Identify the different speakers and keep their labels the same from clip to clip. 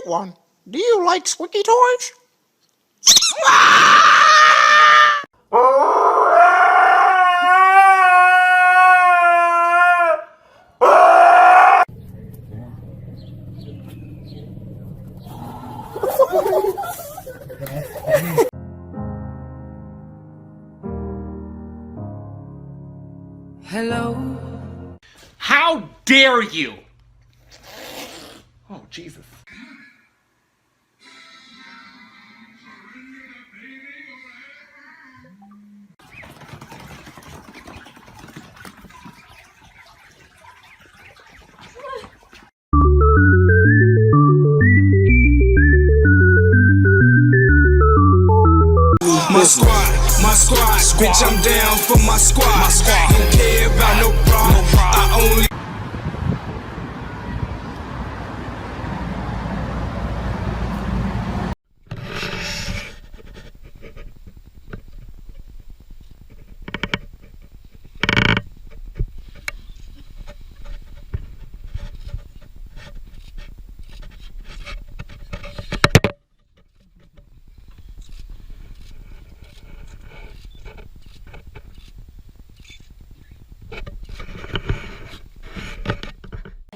Speaker 1: sweet one. Do you like squeaky toys?
Speaker 2: Hello?
Speaker 3: How dare you? Oh, Jesus.
Speaker 2: My squad, bitch, I'm down for my squad. Don't care about no bra, I only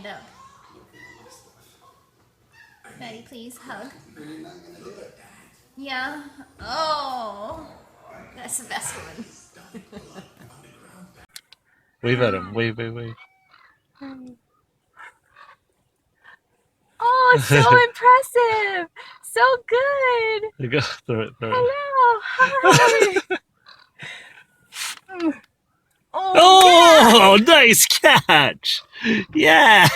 Speaker 4: Up. Maddie, please hug. Yeah. Oh, that's the best one.
Speaker 5: Wave at him. Wave.
Speaker 6: Oh, so impressive. So good.
Speaker 5: There you go. Throw it.
Speaker 6: Hello. Hi. Oh,
Speaker 5: Oh, nice catch. Yeah.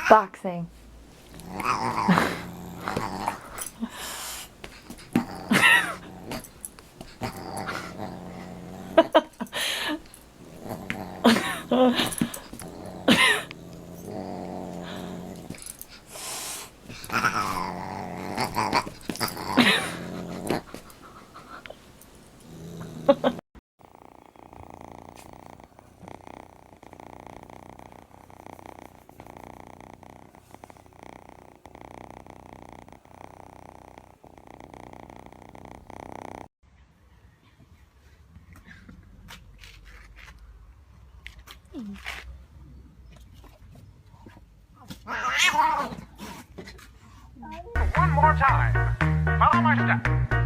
Speaker 6: boxing.
Speaker 7: One more time. Follow my step.